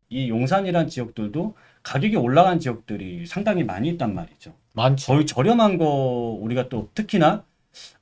이 용산이란 지역들도 가격이 올라간 지역들이 상당히 많이 있단 말이죠. 많죠. 거의 저렴한 거 우리가 또 특히나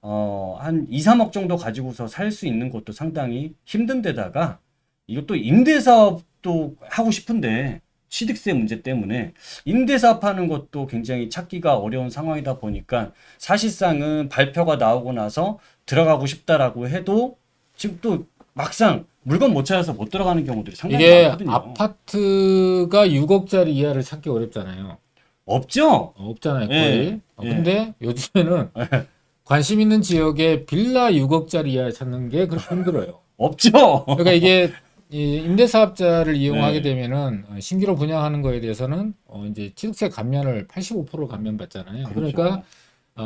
한 2, 3억 정도 가지고서 살 수 있는 것도 상당히 힘든 데다가 이것도 임대사업도 하고 싶은데 취득세 문제 때문에 임대사업 하는 것도 굉장히 찾기가 어려운 상황이다 보니까 사실상은 발표가 나오고 나서 들어가고 싶다라고 해도 지금 또 막상 물건 못 찾아서 못 들어가는 경우들이 상당히 이게 많거든요. 아파트가 6억짜리 이하를 찾기 어렵잖아요. 없죠? 없잖아요, 예, 거의. 예. 근데 요즘에는 관심 있는 지역에 빌라 6억짜리 이하 찾는 게 그렇게 힘들어요. 없죠? 그러니까 이게 이 임대사업자를 이용하게 네. 되면은 신규로 분양하는 거에 대해서는 이제 취득세 감면을 85% 감면 받잖아요. 그렇죠. 그러니까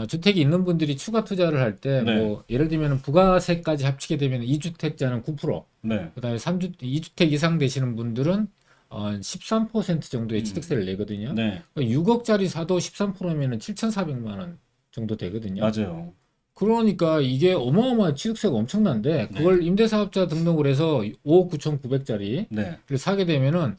주택이 있는 분들이 추가 투자를 할 때 네. 뭐 예를 들면 부가세까지 합치게 되면 2주택자는 9%, 네. 그다음에 2주택 이상 되시는 분들은 13% 정도의 취득세를 내거든요. 네. 6억짜리 사도 13%면은 7,400만 원 정도 되거든요. 맞아요. 그러니까 이게 어마어마한 취득세가 엄청난데 그걸 임대사업자 등록을 해서 5억 9,900짜리를 네. 사게 되면은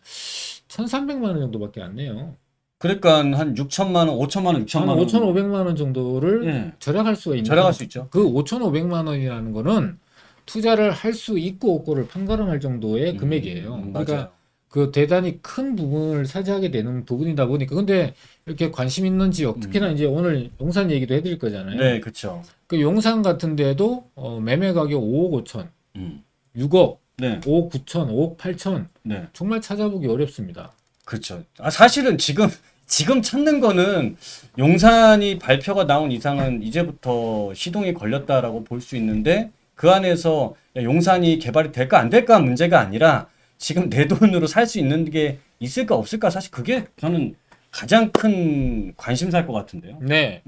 1,300만 원 정도밖에 안 내요. 그러니까 한 6천만 원, 5천만 원, 6천만 한 원 5,500만 원 정도를 예. 절약할 수가 있는 절약할 수 있죠. 그 5,500만 원이라는 거는 투자를 할 수 있고 없고를 판가름할 정도의 금액이에요. 그러니까 맞아요. 그 대단히 큰 부분을 차지하게 되는 부분이다 보니까 근데 이렇게 관심 있는 지역 특히나 이제 오늘 용산 얘기도 해드릴 거잖아요. 네, 그렇죠. 그 용산 같은 데도 매매 가격 5억 5천, 음. 6억, 네. 5억 9천, 5억 8천 네. 정말 찾아보기 어렵습니다. 그렇죠. 사실은 지금 찾는 거는 용산이 발표가 나온 이상은 이제부터 시동이 걸렸다라고 볼 수 있는데 그 안에서 야, 용산이 개발이 될까 안 될까 문제가 아니라 지금 내 돈으로 살 수 있는 게 있을까 없을까 사실 그게 저는 가장 큰 관심사일 것 같은데요. 네.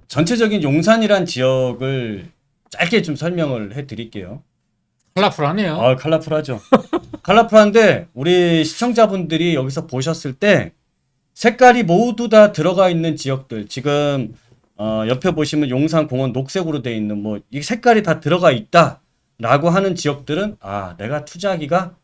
전체적인 용산이란 지역을 짧게 좀 설명을 해 드릴게요. 컬러풀하네요. 컬러풀하죠. 컬러풀한데 우리 시청자분들이 여기서 보셨을 때 색깔이 모두 다 들어가 있는 지역들 지금 옆에 보시면 용산공원 녹색으로 돼 있는 뭐 이 색깔이 다 들어가 있다라고 하는 지역들은 내가 투자하기가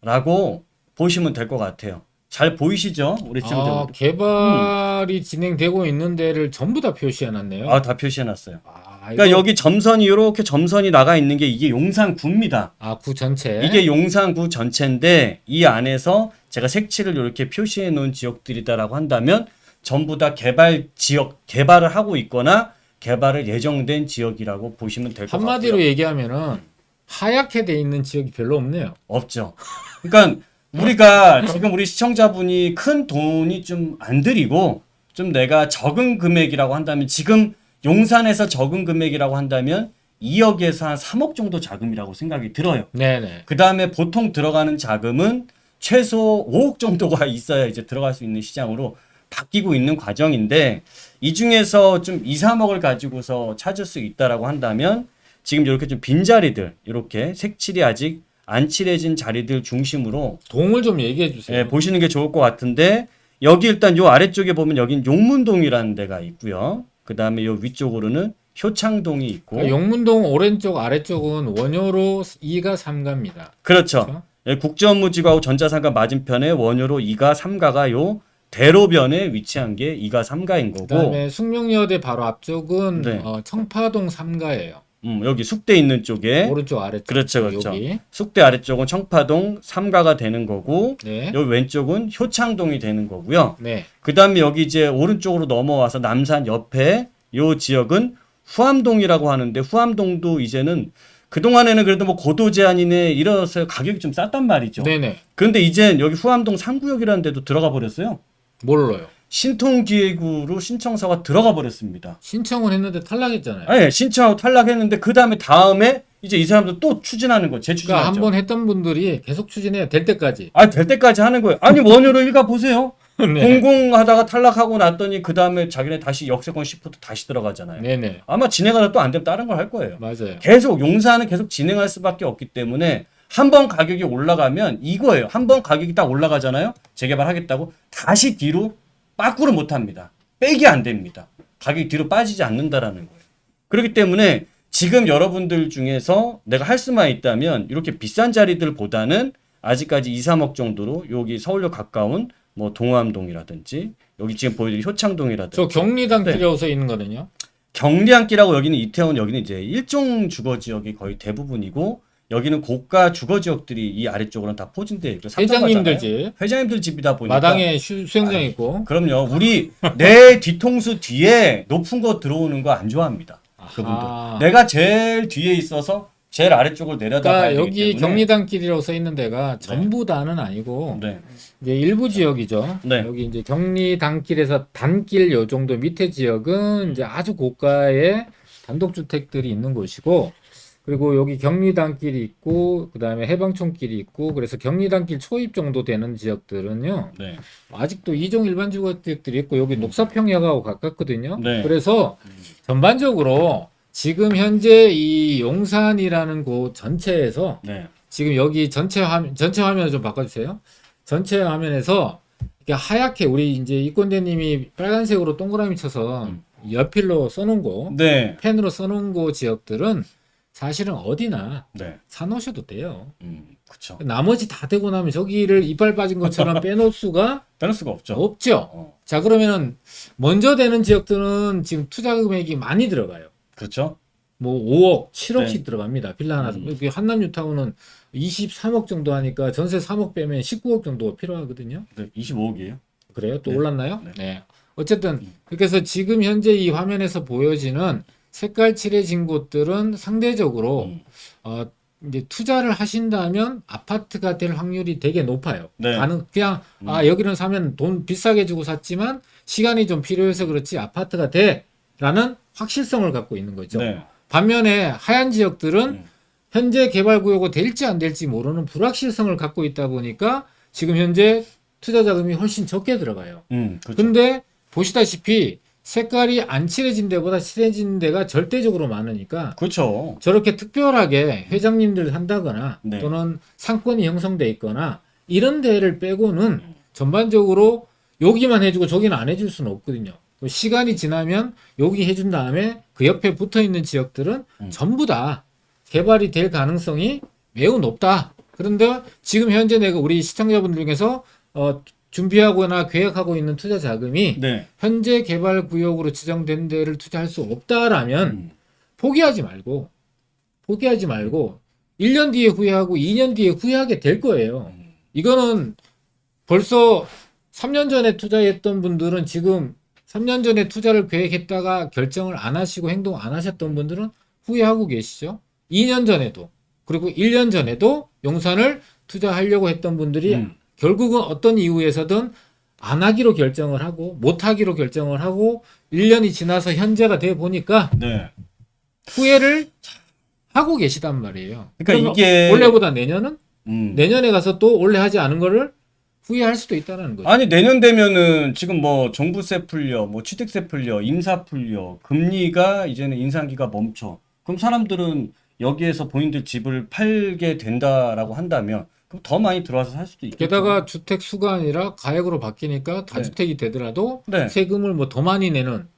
어렵구나라고 보시면 될 것 같아요. 잘 보이시죠? 우리 시청자분들. 개발이 진행되고 있는 데를 전부 다 표시해놨네요. 다 표시해놨어요. 이거- 그러니까 여기 점선이 이렇게 점선이 나가 있는 게 이게 용산구입니다. 구 전체. 이게 용산구 전체인데 이 안에서 제가 색칠을 이렇게 표시해 놓은 지역들이다라고 한다면 전부 다 개발 지역 개발을 하고 있거나 개발을 예정된 지역이라고 보시면 될 것 같고요. 한마디로 얘기하면은 하얗게 돼 있는 지역이 별로 없네요. 없죠. 그러니까 우리가 지금 우리 시청자분이 큰 돈이 좀 안 들이고 좀 내가 적은 금액이라고 한다면 지금 용산에서 적은 금액이라고 한다면 2억에서 한 3억 정도 자금이라고 생각이 들어요. 네네. 그 다음에 보통 들어가는 자금은 최소 5억 정도가 있어야 이제 들어갈 수 있는 시장으로 바뀌고 있는 과정인데 이 중에서 좀 2, 3억을 가지고서 찾을 수 있다라고 한다면 지금 이렇게 좀 빈자리들 이렇게 색칠이 아직 안 칠해진 자리들 중심으로 동을 좀 얘기해 주세요. 보시는 게 좋을 것 같은데 여기 일단 요 아래쪽에 보면 여긴 용문동이라는 데가 있고요. 그 다음에 요 위쪽으로는 효창동이 있고 그러니까 용문동 오른쪽 아래쪽은 원효로 2가 3가입니다. 그렇죠. 국제업무지구하고 전자상가 맞은편에 원효로 2가 3가가 요 대로변에 위치한 게 2가 3가인 거고 그다음에 숙명여대 바로 앞쪽은 네. 청파동 3가예요. 여기 숙대 있는 쪽에 오른쪽 아래쪽. 그렇죠, 그렇죠. 여기. 숙대 아래쪽은 청파동 3가가 되는 거고 네. 여기 왼쪽은 효창동이 되는 거고요. 네. 그 다음에 여기 이제 오른쪽으로 넘어와서 남산 옆에 요 지역은 후암동이라고 하는데 후암동도 이제는 그동안에는 그래도 뭐 고도 제한이네 이래서 가격이 좀 쌌단 말이죠. 네네. 그런데 이젠 여기 후암동 3구역이라는 데도 들어가 버렸어요. 몰라요. 신통기획으로 신청서가 들어가 버렸습니다. 신청을 했는데 탈락했잖아요. 네, 신청하고 탈락했는데 그 다음에 이제 이 사람들 또 추진하는 거, 그러니까 재추진하죠. 한번 했던 분들이 계속 추진해야 될 때까지. 될 때까지 하는 거예요. 아니 원효로 일가 보세요. 네. 공공하다가 탈락하고 났더니 그 다음에 자기네 다시 역세권 시프트 다시 들어가잖아요. 네네. 아마 진행하다 또 안 되면 다른 걸 할 거예요. 맞아요. 계속 용산은 계속 진행할 수밖에 없기 때문에 한 번 가격이 올라가면 이거예요. 한 번 가격이 딱 올라가잖아요. 재개발하겠다고 다시 뒤로 빠꾸를 못 합니다. 빼기 안 됩니다. 가격이 뒤로 빠지지 않는다라는 거예요. 그렇기 때문에 지금 여러분들 중에서 내가 할 수만 있다면 이렇게 비싼 자리들보다는 아직까지 2, 3억 정도로 여기 서울역 가까운 뭐 동암동이라든지 여기 지금 보여드린 효창동이라든지 저 경리단길이라고 네. 써 있는 거는요. 경리단길하고 여기는 이태원 여기는 이제 일종 주거 지역이 거의 대부분이고 여기는 고가 주거 지역들이 이 아래쪽으로는 다 포진되어 있고 회장님들 집 회장님들 집이다 보니까 마당에 수영장 있고. 그럼요. 우리 내 뒤통수 뒤에 높은 거 들어오는 거 안 좋아합니다. 그분들. 아하. 내가 제일 뒤에 있어서 제일 아래쪽을 내려다봐야 그러니까 되기 여기 때문에. 경리단길이라고 써 있는 데가 전부 다는 아니고 네. 이제 일부 지역이죠. 네. 여기 이제 경리단길에서 단길 요 정도 밑에 지역은 이제 아주 고가의 단독주택들이 있는 곳이고, 그리고 여기 경리단길이 있고 그다음에 해방촌길이 있고, 그래서 경리단길 초입 정도 되는 지역들은요 네. 아직도 이종 일반 주거지역들이 있고 여기 녹사평역하고 가깝거든요. 네. 그래서 전반적으로 지금 현재 이 용산이라는 곳 전체에서 네. 지금 여기 전체 화면을 좀 바꿔주세요. 전체 화면에서 이렇게 하얗게 우리 이제 이권대님이 빨간색으로 동그라미 쳐서 연필로 써놓은 곳, 네. 펜으로 써놓은 곳 지역들은 사실은 어디나 네. 사놓으셔도 돼요. 그쵸. 나머지 다 되고 나면 저기를 이빨 빠진 것처럼 빼놓을 수가 빼놓을 수가 없죠. 없죠. 어. 자, 그러면은 먼저 되는 지역들은 지금 투자 금액이 많이 들어가요. 그렇죠. 뭐 5억, 7억씩 네. 들어갑니다. 빌라 하나. 여기 한남 뉴타운은 23억 정도 하니까 전세 3억 빼면 19억 정도가 필요하거든요. 네. 25억이에요. 그래요? 또 네. 올랐나요? 네. 네. 어쨌든 그래서 지금 현재 이 화면에서 보여지는 색깔 칠해진 곳들은 상대적으로 이제 투자를 하신다면 아파트가 될 확률이 되게 높아요. 네. 그냥 여기는 사면 돈 비싸게 주고 샀지만 시간이 좀 필요해서 그렇지 아파트가 돼라는 확실성을 갖고 있는 거죠. 네. 반면에 하얀 지역들은 현재 개발구역이 될지 안 될지 모르는 불확실성을 갖고 있다 보니까 지금 현재 투자 자금이 훨씬 적게 들어가요. 그렇죠. 근데 보시다시피 색깔이 안 칠해진 데보다 칠해진 데가 절대적으로 많으니까 그렇죠. 저렇게 특별하게 회장님들 한다거나 네. 또는 상권이 형성돼 있거나 이런 데를 빼고는 전반적으로 여기만 해주고 저기는 안 해줄 수는 없거든요. 시간이 지나면 여기 해준 다음에 그 옆에 붙어 있는 지역들은 전부 다 개발이 될 가능성이 매우 높다. 그런데 지금 현재 내가 우리 시청자분들 중에서 준비하거나 계획하고 있는 투자 자금이 네. 현재 개발 구역으로 지정된 데를 투자할 수 없다라면 포기하지 말고 1년 뒤에 후회하고 2년 뒤에 후회하게 될 거예요. 이거는 벌써 3년 전에 투자했던 분들은 지금 3년 전에 투자를 계획했다가 결정을 안 하시고 행동 안 하셨던 분들은 후회하고 계시죠. 2년 전에도 그리고 1년 전에도 용산을 투자하려고 했던 분들이 결국은 어떤 이유에서든 안 하기로 결정을 하고 못 하기로 결정을 하고 1년이 지나서 현재가 돼 보니까 네. 후회를 하고 계시단 말이에요. 그러니까 이게 올해보다 내년은 내년에 가서 또 올해 하지 않은 거를 후회할 수도 있다는 거죠. 아니 내년 되면은 지금 뭐 종부세 풀려, 뭐 취득세 풀려, 임사 풀려, 금리가 이제는 인상기가 멈춰. 그럼 사람들은 여기에서 본인들 집을 팔게 된다라고 한다면 그럼 더 많이 들어와서 살 수도 있겠죠. 게다가 주택 수가 아니라 가액으로 바뀌니까 네. 다주택이 되더라도 네. 세금을 뭐 더 많이 내는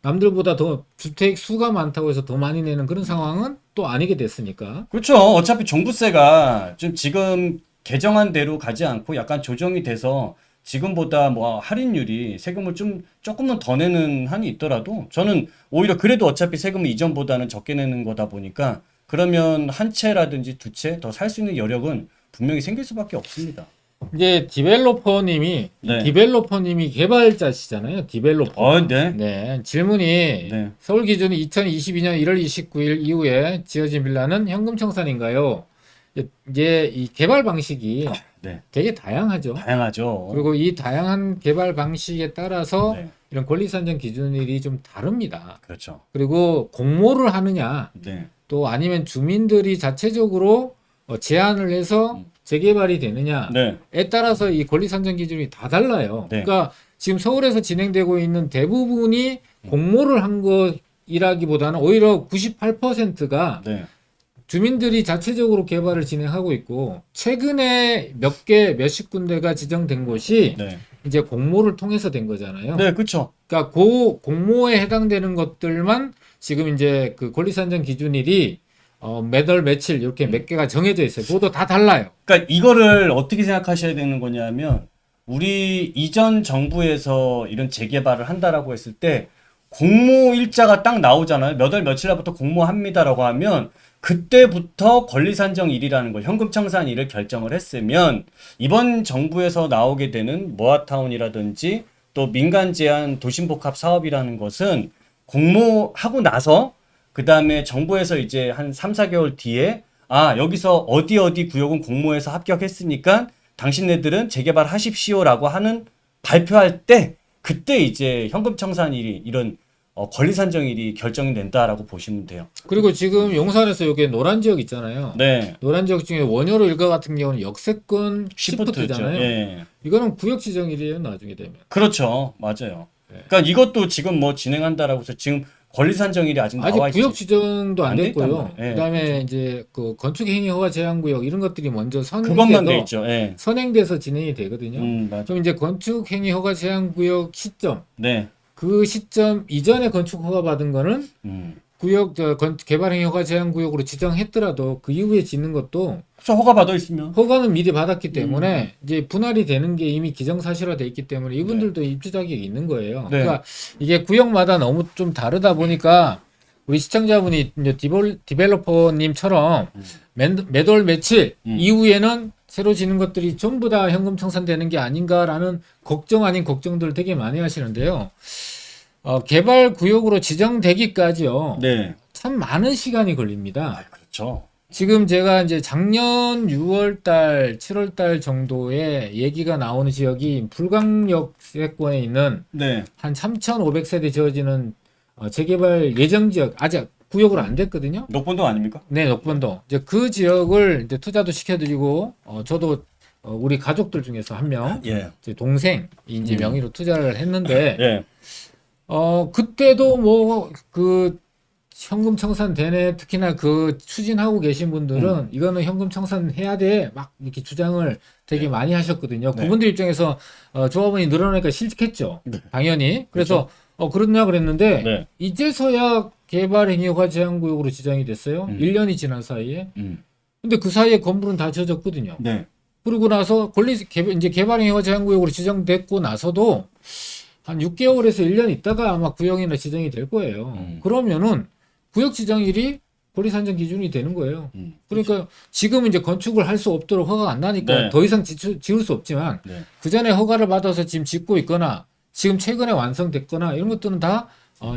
남들보다 더 주택 수가 많다고 해서 더 많이 내는 그런 상황은 또 아니게 됐으니까. 그렇죠. 어차피 종부세가 좀 지금 개정한 대로 가지 않고 약간 조정이 돼서 지금보다 뭐 할인율이 세금을 좀 조금은 더 내는 한이 있더라도 저는 오히려 그래도 어차피 세금을 이전보다는 적게 내는 거다 보니까 그러면 한 채라든지 두 채 더 살 수 있는 여력은 분명히 생길 수밖에 없습니다. 이제 디벨로퍼님이 네. 개발자시잖아요. 디벨로퍼. 네. 네. 질문이 네. 서울 기준 2022년 1월 29일 이후에 지어진 빌라는 현금 청산인가요? 이제 이 개발 방식이 네. 되게 다양하죠. 다양하죠. 그리고 이 다양한 개발 방식에 따라서 네. 이런 권리 산정 기준일이 좀 다릅니다. 그렇죠. 그리고 공모를 하느냐, 네. 또 아니면 주민들이 자체적으로 제안을 해서 재개발이 되느냐에 네. 따라서 이 권리 산정 기준이 다 달라요. 네. 그러니까 지금 서울에서 진행되고 있는 대부분이 공모를 한 것이라기보다는 오히려 98%가 네. 주민들이 자체적으로 개발을 진행하고 있고 최근에 몇십 군데가 지정된 곳이 네. 이제 공모를 통해서 된 거잖아요. 네, 그렇죠. 그러니까 그 공모에 해당되는 것들만 지금 이제 그 권리산정 기준일이 매달 며칠 이렇게 몇 개가 정해져 있어요. 그것도 다 달라요. 그러니까 이거를 어떻게 생각하셔야 되는 거냐면 우리 이전 정부에서 이런 재개발을 한다라고 했을 때 공모 일자가 딱 나오잖아요. 몇 월 며칠 날부터 공모합니다라고 하면 그때부터 권리산정일이라는 걸 현금청산일을 결정을 했으면 이번 정부에서 나오게 되는 모아타운이라든지 또 민간 제한 도심복합 사업이라는 것은 공모하고 나서 그 다음에 정부에서 이제 한 3, 4개월 뒤에 여기서 어디 구역은 공모해서 합격했으니까 당신네들은 재개발 하십시오라고 하는 발표할 때 그때 이제 현금청산일이 이런 권리산정일이 결정이 된다라고 보시면 돼요. 그리고 지금 용산에서 여기 노란 지역 있잖아요. 네. 노란 지역 중에 원효로 일가 같은 경우는 역세권 시프트죠. 시프트잖아요. 예. 이거는 구역 지정일이에요, 나중에 되면. 그렇죠. 맞아요. 네. 그러니까 이것도 지금 뭐 진행한다라고 해서 지금 권리산정일이 아직 나와 있지. 구역 지정도 안 안 돼 있단 됐고요. 말이에요. 예, 그다음에 그렇죠. 이제 그 건축행위 허가 제한 구역 이런 것들이 먼저 그것만 돼 선행돼서 있죠. 예. 선행돼서 진행이 되거든요. 맞아. 그럼 이제 건축행위 허가 제한 구역 시점, 네. 그 시점 이전에 건축 허가 받은 거는 구역 개발행위 허가 제한 구역으로 지정했더라도 그 이후에 짓는 것도 그래서 허가 받아 있으면. 허가는 미리 받았기 때문에 이제 분할이 되는 게 이미 기정사실화돼 있기 때문에 이분들도 입주 자격이 있는 거예요. 네. 그러니까 이게 구역마다 너무 좀 다르다 보니까 우리 시청자분이 이제 디벨로퍼님처럼 매달 며칠 이후에는 새로 지는 것들이 전부 다 현금 청산되는 게 아닌가라는 걱정 아닌 걱정들 되게 많이 하시는데요. 개발 구역으로 지정되기까지요. 네. 참 많은 시간이 걸립니다. 그렇죠. 지금 제가 이제 작년 6월달, 7월달 정도에 얘기가 나오는 지역이 불광역세권에 있는 네. 한 3,500세대 지어지는 재개발 예정 지역, 아직 구역으로 안 됐거든요. 녹본동 아닙니까? 네, 녹번동. 이제 그 지역을 이제 투자도 시켜드리고, 저도 우리 가족들 중에서 한 명, 예. 제 동생 이제 명의로 투자를 했는데, 예. 그때도 뭐 그 현금 청산 되네. 특히나 그 추진하고 계신 분들은 이거는 현금 청산해야 돼. 막 이렇게 주장을 되게 많이 하셨거든요. 네. 그분들 입장에서 조합원이 늘어나니까 싫겠죠. 네. 당연히. 그래서 그렇냐 그랬는데 네. 이제서야 개발행위허가 제한구역으로 지정이 됐어요. 1년이 지난 사이에. 근데 그 사이에 건물은 다 지어졌거든요. 네. 그러고 나서 이제 개발행위허가 제한구역으로 지정됐고 나서도 한 6개월에서 1년 있다가 아마 구역이나 지정이 될 거예요. 그러면은 구역 지정일이 권리산정 기준이 되는 거예요. 그러니까 지금 이제 건축을 할 수 없도록 허가가 안 나니까 네. 더 이상 지을 수 없지만 네. 그 전에 허가를 받아서 지금 짓고 있거나 지금 최근에 완성됐거나 이런 것들은 다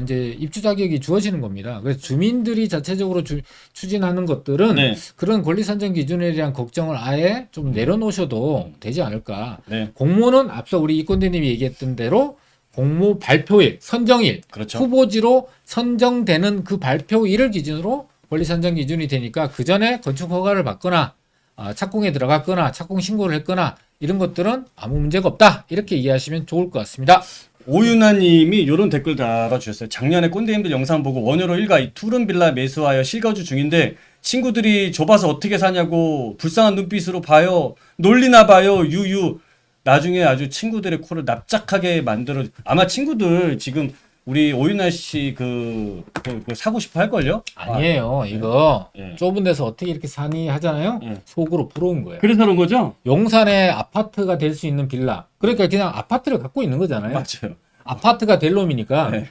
이제 입주 자격이 주어지는 겁니다. 그래서 주민들이 자체적으로 추진하는 것들은 네. 그런 권리산정 기준에 대한 걱정을 아예 좀 내려놓으셔도 되지 않을까. 네. 공모는 앞서 우리 이권대님이 얘기했던 대로 공모 발표일, 선정일, 그렇죠. 후보지로 선정되는 그 발표일을 기준으로 권리산정 기준이 되니까 그 전에 건축 허가를 받거나 착공에 들어갔거나 착공 신고를 했거나 이런 것들은 아무 문제가 없다. 이렇게 이해하시면 좋을 것 같습니다. 오윤아님이 이런 댓글 달아주셨어요. 작년에 꼰대님들 영상 보고 원효로 1가 이 투룸 빌라 매수하여 실거주 중인데 친구들이 좁아서 어떻게 사냐고 불쌍한 눈빛으로 봐요. 놀리나 봐요. 유유. 나중에 아주 친구들의 코를 납작하게 만들어. 아마 친구들 지금 우리 오윤아 씨 그 사고 싶어 할걸요? 아니에요. 이거 예. 좁은 데서 어떻게 이렇게 사니 하잖아요. 예. 속으로 부러운 거예요. 그래서 그런 거죠? 용산에 아파트가 될 수 있는 빌라. 그러니까 그냥 아파트를 갖고 있는 거잖아요. 맞아요. 아파트가 될 놈이니까 네.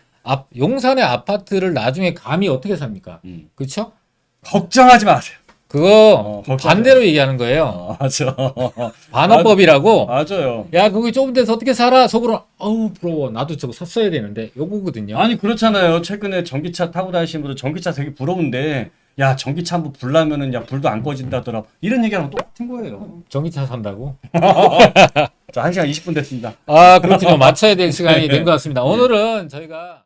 용산의 아파트를 나중에 감히 어떻게 삽니까? 그렇죠? 걱정하지 마세요. 그거 걱정 반대로 얘기하는 거예요. 맞아. 반어법이라고. 맞아요. 야, 거기 좁은 데서 어떻게 살아? 속으로 어우 부러워. 나도 저거 샀어야 되는데. 요거거든요. 아니 그렇잖아요. 최근에 전기차 타고 다니시는 분들 전기차 되게 부러운데 야 전기차 한번 불나면은 야 불도 안 꺼진다더라. 이런 얘기랑 똑같은 거예요. 전기차 산다고? 자 1시간 20분 됐습니다. 그렇군요. 맞춰야 될 시간이 된 것 같습니다. 오늘은 저희가